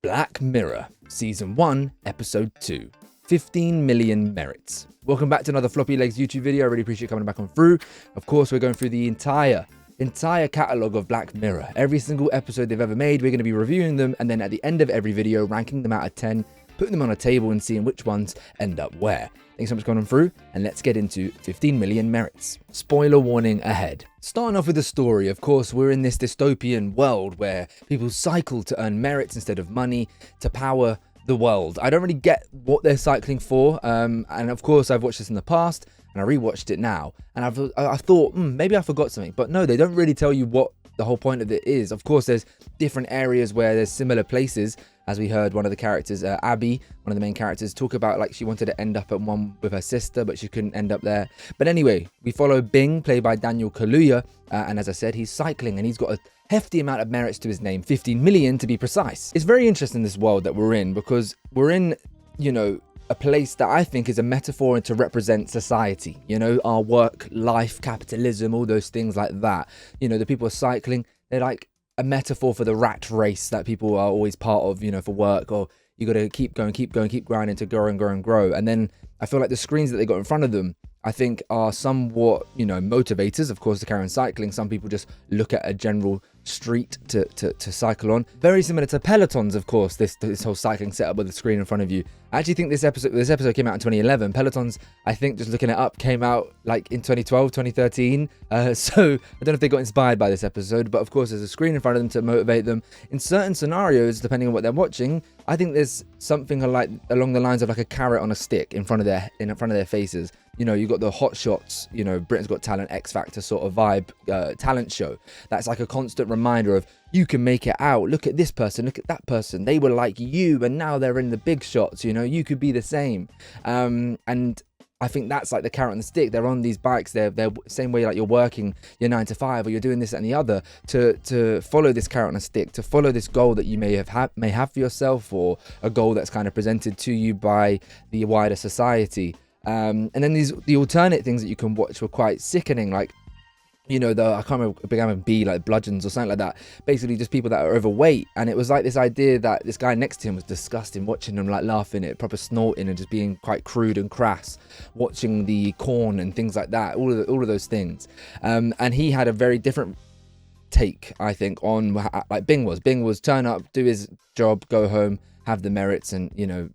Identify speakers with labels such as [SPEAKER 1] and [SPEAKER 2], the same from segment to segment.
[SPEAKER 1] Black Mirror, Season 1, Episode 2, 15 million merits. Welcome back to another Floppylegss YouTube video. I really appreciate you coming back on through. Of course, we're going through the entire catalogue of Black Mirror. Every single episode they've ever made, we're going to be reviewing them, and then at the end of every video, ranking them out of 10, putting them on a table and seeing which ones end up where. Thanks so much for coming on through, and let's get into 15 million merits. Spoiler warning ahead. Starting off with the story, of course, we're in this dystopian world where people cycle to earn merits instead of money to power the world. I don't really get what they're cycling for, and of course I've watched this in the past and I rewatched it now, and I thought maybe I forgot something, but no, they don't really tell you what the whole point of it is. Of course, there's different areas where there's similar places, as we heard one of the characters, Abby, one of the main characters, talk about like she wanted to end up at one with her sister, but she couldn't end up there. But anyway, we follow Bing, played by Daniel Kaluuya, and as I said, he's cycling and he's got a hefty amount of merits to his name, 15 million to be precise. It's very interesting, this world that we're in, because we're in, you know, a place that I think is a metaphor and to represent society, you know, our work, life, capitalism, all those things like that. You know, the people are cycling, they're like a metaphor for the rat race that people are always part of, you know, for work, or you got to keep going, keep grinding to grow and grow and grow. And then I feel like the screens that they got in front of them, I think, are somewhat, you know, motivators, of course, to carry on cycling. Some people just look at a general street to cycle on. Very similar to Pelotons, of course, this whole cycling setup with the screen in front of you. I actually think this episode came out in 2011. Pelotons, I think, just looking it up, came out like in 2012, 2013. So I don't know if they got inspired by this episode, but of course there's a screen in front of them to motivate them. In certain scenarios, depending on what they're watching, I think there's something like along the lines of like a carrot on a stick in front of their faces. You know, you got the Hot Shots, you know, Britain's Got Talent, X Factor sort of vibe talent show. That's like a constant reminder of, you can make it out. Look at this person, look at that person. They were like you, and now they're in the big shots, you know, you could be the same. And I think that's like the carrot on the stick. They're on these bikes, they're same way like you're working your 9 to 5, or you're doing this and the other, to follow this carrot on a stick, to follow this goal that you may have for yourself, or a goal that's kind of presented to you by the wider society. And then the alternate things that you can watch were quite sickening, like, you know, I can't remember, began with B, like bludgeons or something like that. Basically just people that are overweight, and it was like this idea that this guy next to him was disgusting, watching them like laughing at it, proper snorting and just being quite crude and crass, watching the corn and things like that, all of those things. And he had a very different take, I think, on like Bing was turn up, do his job, go home, have the merits, and, you know,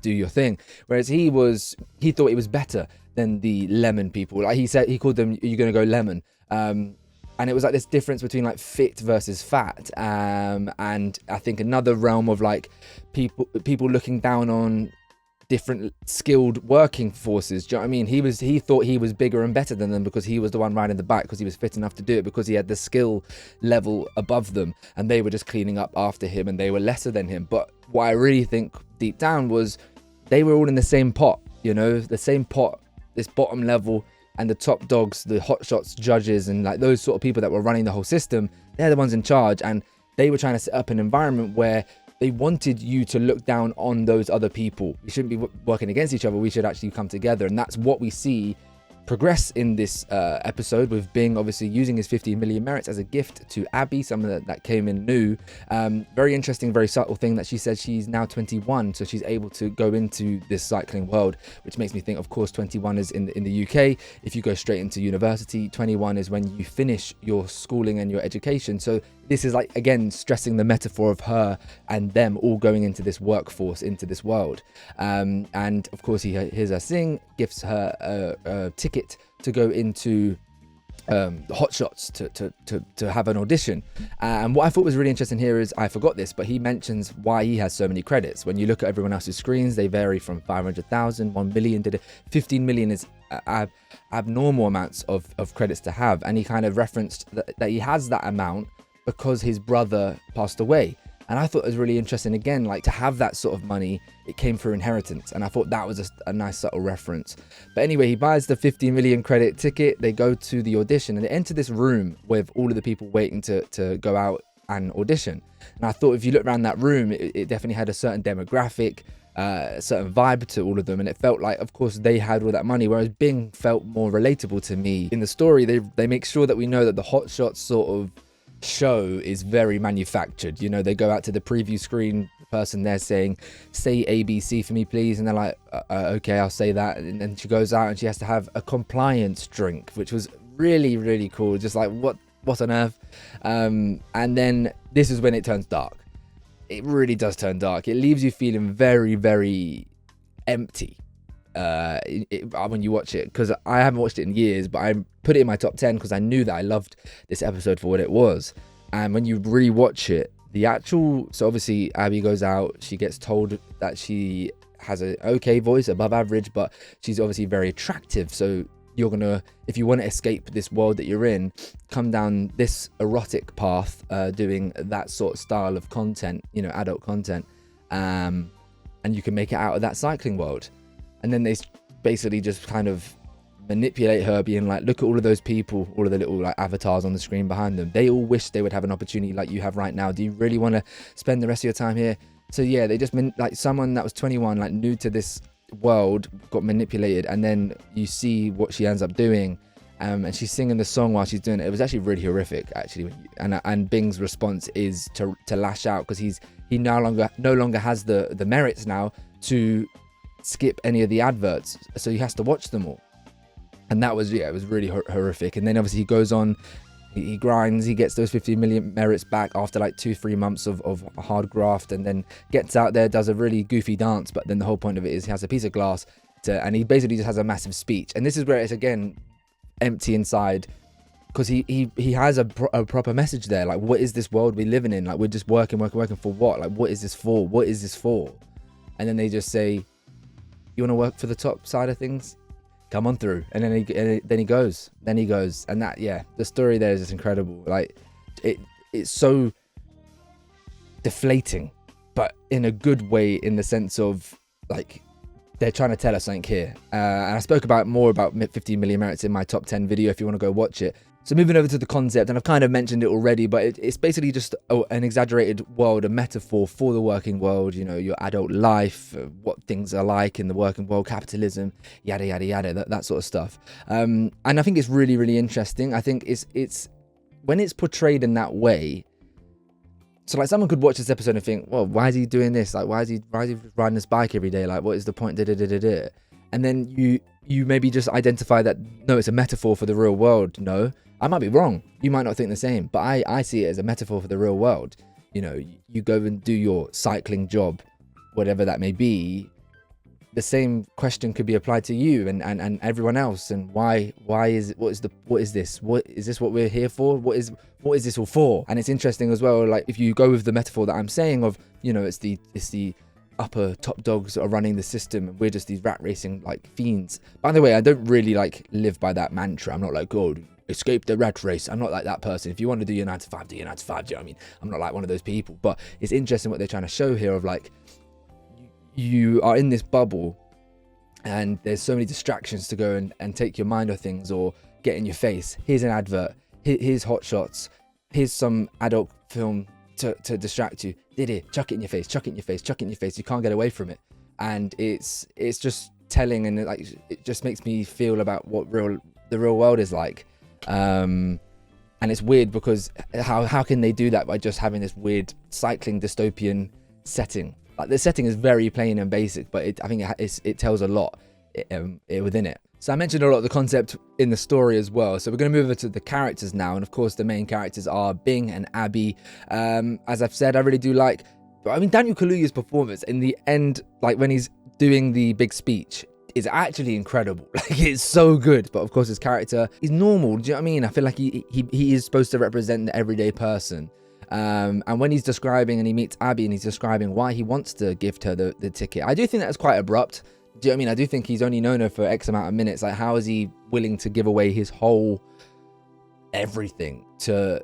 [SPEAKER 1] do your thing. Whereas he thought he was better than the lemon people. Like he called them, you're gonna go lemon. And it was like this difference between like fit versus fat. And I think another realm of like people looking down on different skilled working forces. Do you know what I mean? He thought he was bigger and better than them because he was the one riding the bike, because he was fit enough to do it, because he had the skill level above them, and they were just cleaning up after him and they were lesser than him. But what I really think deep down was they were all in the same pot, you know, the same pot, this bottom level, and the top dogs, the Hot Shots judges, and like those sort of people that were running the whole system, they're the ones in charge. And they were trying to set up an environment where they wanted you to look down on those other people. We shouldn't be working against each other. We should actually come together. And that's what we see progress in this episode, with Bing obviously using his 15 million merits as a gift to Abby, someone that came in new. Very interesting, very subtle thing that she said she's now 21, so she's able to go into this cycling world, which makes me think, of course, 21 is in the UK. If you go straight into university, 21 is when you finish your schooling and your education. So this is like, again, stressing the metaphor of her and them all going into this workforce, into this world. And of course, he hears her sing, gives her a ticket to go into the Hot Shots to have an audition. And what I thought was really interesting here is, I forgot this, but he mentions why he has so many credits. When you look at everyone else's screens, they vary from 500,000, 1 million to 15 million is abnormal amounts of credits to have. And he kind of referenced that he has that amount because his brother passed away. And I thought it was really interesting, again, like, to have that sort of money, it came through inheritance. And I thought that was a nice subtle reference. But anyway, he buys the 50 million credit ticket. They go to the audition and they enter this room with all of the people waiting to go out and audition. And I thought, if you look around that room, it definitely had a certain demographic, a certain vibe to all of them. And it felt like, of course, they had all that money, whereas Bing felt more relatable to me. In the story, they make sure that we know that the Hot Shots sort of show is very manufactured. You know, they go out to the preview screen, the person there saying, say ABC for me, please. And they're like, okay, I'll say that. And then she goes out and she has to have a compliance drink, which was really, really cool. Just like, what on earth? And then this is when it turns dark. It really does turn dark. It leaves you feeling very, very empty when you watch it, because I haven't watched it in years, but I put it in my top 10 because I knew that I loved this episode for what it was. And when you rewatch it, so obviously Abby goes out, she gets told that she has an okay voice, above average, but she's obviously very attractive. So you're gonna, if you want to escape this world that you're in, come down this erotic path, doing that sort of style of content, you know, adult content, and you can make it out of that cycling world. And then they basically just kind of manipulate her, being like, look at all of those people, all of the little like avatars on the screen behind them. They all wish they would have an opportunity like you have right now. Do you really want to spend the rest of your time here? So yeah, they just like someone that was 21, like new to this world, got manipulated. And then you see what she ends up doing. And she's singing the song while she's doing it. It was actually really horrific, actually. And Bing's response is to lash out, because he no longer has the merits now to skip any of the adverts, so he has to watch them all. And that was, it was really horrific. And then obviously he goes on, he grinds, he gets those 50 million merits back after like 2-3 months of hard graft, and then gets out there, does a really goofy dance. But then the whole point of it is he has a piece of glass and he basically just has a massive speech. And this is where it's again empty inside, because he has a proper message there. Like, what is this world we're living in? Like, we're just working for what? Like, what is this for? What is this for? And then they just say, you want to work for the top side of things? Come on through. And then he goes. And that, yeah, the story there is just incredible. Like, it's so deflating, but in a good way, in the sense of like, they're trying to tell us something here. And I spoke more about 15 million merits in my top 10 video if you want to go watch it. So moving over to the concept, and I've kind of mentioned it already, but it's basically just an exaggerated world, a metaphor for the working world, you know, your adult life, what things are like in the working world, capitalism, yada, yada, yada, that sort of stuff. And I think it's really, really interesting. I think it's when it's portrayed in that way. So like, someone could watch this episode and think, well, why is he doing this? Like, why is he riding this bike every day? Like, what is the point? And then you maybe just identify that, no, it's a metaphor for the real world. No, I might be wrong. You might not think the same, but I see it as a metaphor for the real world. You know, you go and do your cycling job, whatever that may be. The same question could be applied to you and everyone else. And what is this what we're here for? What is this all for? And it's interesting as well, like, if you go with the metaphor that I'm saying of, you know, it's the upper top dogs are running the system and we're just these rat racing like fiends. By the way, I don't really like live by that mantra. I'm not like, oh, escape the rat race. I'm not like that person. If you want to do your 9 to 5, do your 9 to 5. Do you know what I mean? I'm not like one of those people. But it's interesting what they're trying to show here of like, you are in this bubble and there's so many distractions to go and take your mind off things or get in your face. Here's an advert. Here's hot shots. Here's some adult film to distract you. Chuck it in your face, chuck it in your face, chuck it in your face. You can't get away from it. And it's just telling, and it just makes me feel about what the real world is like. And it's weird because how can they do that by just having this weird cycling dystopian setting? Like, the setting is very plain and basic, but I think it tells a lot within it. So I mentioned a lot of the concept in the story as well. So we're going to move over to the characters now. And of course, the main characters are Bing and Abby. As I've said, I really do like, Daniel Kaluuya's performance in the end, like when he's doing the big speech, is actually incredible. Like, it's so good. But of course, his character is normal. Do you know what I mean? I feel like he is supposed to represent the everyday person. And when he's describing and he meets Abby and he's describing why he wants to gift her the ticket, I do think that's quite abrupt. Do you know what I mean? I do think he's only known her for X amount of minutes. Like, how is he willing to give away his whole everything to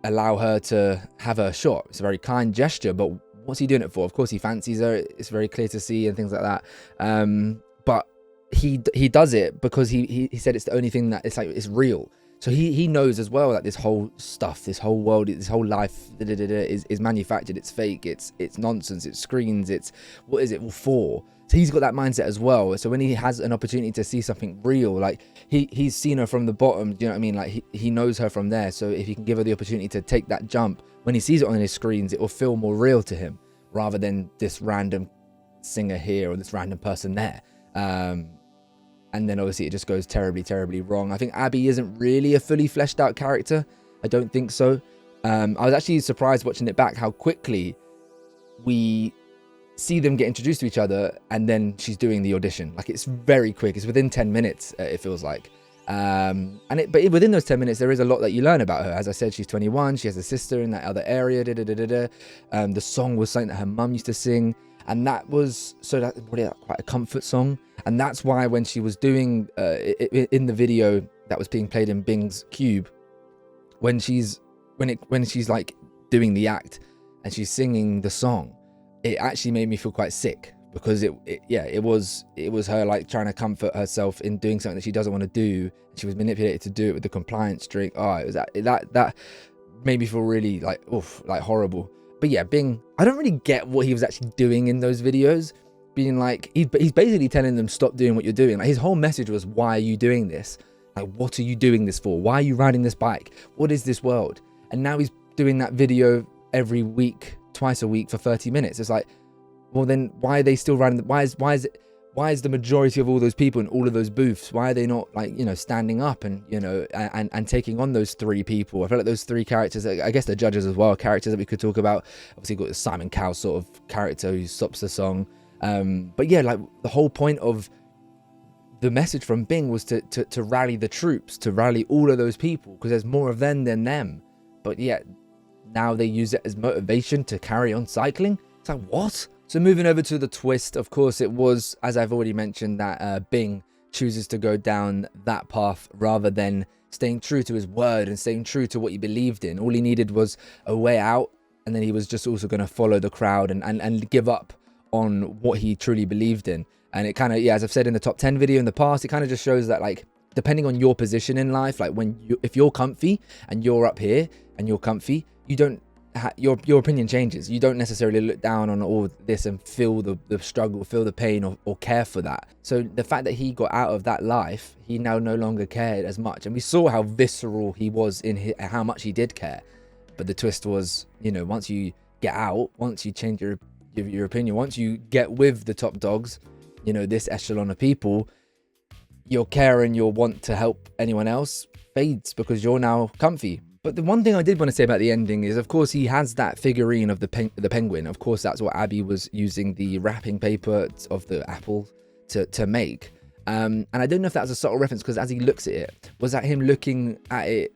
[SPEAKER 1] allow her to have her shot? It's a very kind gesture, but what's he doing it for? Of course, he fancies her. It's very clear to see and things like that. But he does it because he said it's the only thing that it's real. So he knows as well that this whole stuff, this whole world, this whole life is manufactured. It's fake. It's nonsense. It's screens. It's what is it all for? So he's got that mindset as well. So when he has an opportunity to see something real, like he's seen her from the bottom, do you know what I mean? Like he knows her from there. So if he can give her the opportunity to take that jump, when he sees it on his screens, it will feel more real to him rather than this random singer here or this random person there. And then obviously it just goes terribly, terribly wrong. I think Abby isn't really a fully fleshed out character. I don't think so. I was actually surprised watching it back how quickly we see them get introduced to each other, and then she's doing the audition. Like, it's very quick. It's within 10 minutes, it feels like. But within those 10 minutes, there is a lot that you learn about her. As I said, she's 21. She has a sister in that other area. The song was something that her mum used to sing. And that was probably quite a comfort song. And that's why when she was doing in the video that was being played in Bing's Cube, when she's like doing the act and she's singing the song, it actually made me feel quite sick, because it was her like trying to comfort herself in doing something that she doesn't want to do. She was manipulated to do it with the compliance drink. Oh, it was that made me feel really like horrible. But yeah, Bing, I don't really get what he was actually doing in those videos. Being like, he's basically telling them, stop doing what you're doing. Like, his whole message was, why are you doing this? Like, what are you doing this for? Why are you riding this bike? What is this world? And now he's doing that video every week, twice a week for 30 minutes. It's like, well, then why are they still riding? Why is the majority of all those people in all of those booths, why are they not, like, you know, standing up and, you know, and taking on those three people? I feel like those three characters, I guess the judges as well, characters that we could talk about. Obviously, you've got the Simon Cowell sort of character who stops the song. But yeah, like, the whole point of the message from Bing was to rally the troops, to rally all of those people, because there's more of them than them. But yeah, now they use it as motivation to carry on cycling. It's like, what? So moving over to the twist, of course, it was, as I've already mentioned, that Bing chooses to go down that path rather than staying true to his word and staying true to what he believed in. All he needed was a way out, and then he was just also going to follow the crowd and give up on what he truly believed in. And it kind of, yeah, as I've said in the top 10 video in the past, it kind of just shows that, like, depending on your position in life, like if you're comfy and you're up here and you're comfy, you don't, your opinion changes. You don't necessarily look down on all this and feel the struggle, feel the pain, or care for that. So the fact that he got out of that life, he now no longer cared as much. And we saw how visceral he was in how much he did care. But the twist was, you know, once you get out, once you change your opinion, once you get with the top dogs, you know, this echelon of people, your care and your want to help anyone else fades because you're now comfy. But the one thing I did want to say about the ending is, of course, he has that figurine of the penguin. Of course, that's what Abby was using the wrapping paper of the apple to make. And I don't know if that was a subtle reference, because as he looks at it, was that him looking at it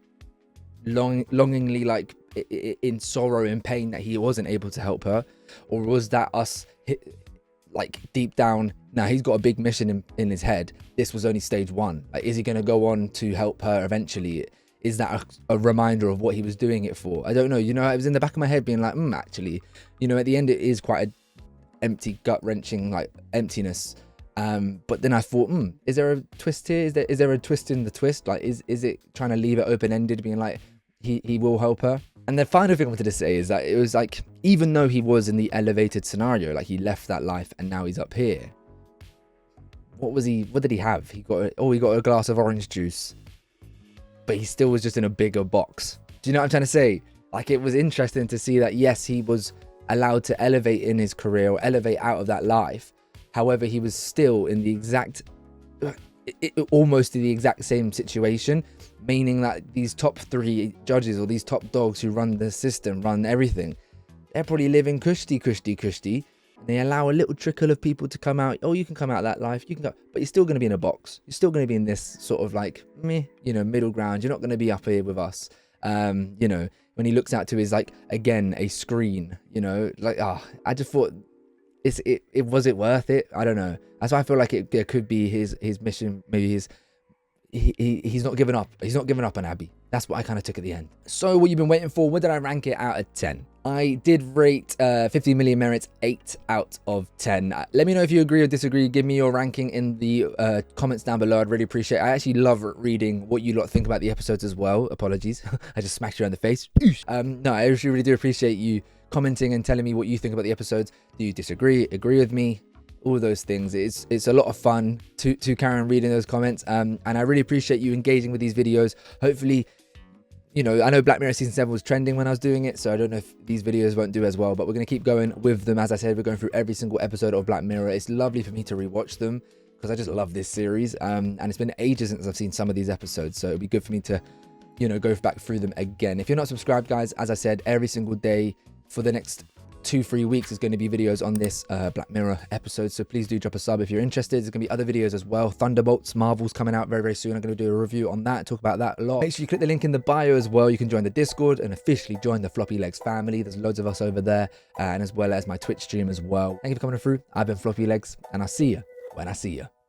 [SPEAKER 1] longingly, like in sorrow and pain that he wasn't able to help her? Or was that us, like, deep down, now he's got a big mission in his head. This was only stage one. Like, is he going to go on to help her eventually? Is that a reminder of what he was doing it for? I don't know. You know, it was in the back of my head being like, actually, you know, at the end, it is quite an empty, gut-wrenching, like, emptiness. But then I thought, is there a twist here? Is there a twist in the twist? Like, is it trying to leave it open-ended, being like, he will help her? And the final thing I wanted to say is that it was like, even though he was in the elevated scenario, like, he left that life and now he's up here. What did he have? He got a glass of orange juice. But he still was just in a bigger box. Do you know what I'm trying to say? Like, it was interesting to see that, yes, he was allowed to elevate in his career, or elevate out of that life. However, he was still in the almost in the exact same situation, meaning that these top three judges, or these top dogs who run the system, run everything, they're probably living cushy. And they allow a little trickle of people to come out. Oh, you can come out of that life. You can go, but you're still going to be in a box. You're still going to be in this sort of like, you know, middle ground. You're not going to be up here with us. You know, when he looks out to his, like, again, a screen, you know, like, I just thought, was it worth it? I don't know. That's why I feel like there could be his mission. Maybe he's not giving up. He's not giving up on Abby. That's what I kind of took at the end. So what you've been waiting for, what did I rank it out of 10? I did rate 15 million merits 8 out of 10. Let me know if you agree or disagree. Give me your ranking in the comments down below. I'd really appreciate it. I actually love reading what you lot think about the episodes as well. Apologies. I just smacked you on the face. No, I actually really do appreciate you commenting and telling me what you think about the episodes. Do you disagree? Agree with me? All those things. It's a lot of fun to carry on reading those comments. And I really appreciate you engaging with these videos. Hopefully, you know, I know Black Mirror Season 7 was trending when I was doing it, so I don't know if these videos won't do as well, but we're going to keep going with them. As I said, we're going through every single episode of Black Mirror. It's lovely for me to rewatch them because I just love this series, and it's been ages since I've seen some of these episodes, so it'd be good for me to, you know, go back through them again. If you're not subscribed, guys, as I said, every single day for the next 2-3 weeks is going to be videos on this Black Mirror episode, so please do drop a sub if you're interested. There's going to be other videos as well. Thunderbolts, Marvel's coming out very, very soon. I'm going to do a review on that, talk about that a lot. Make sure you click the link in the bio as well. You can join the Discord and officially join the Floppylegss family. There's loads of us over there, and as well as my Twitch stream as well. Thank you for coming through. I've been Floppylegss, and I'll see you when I see you.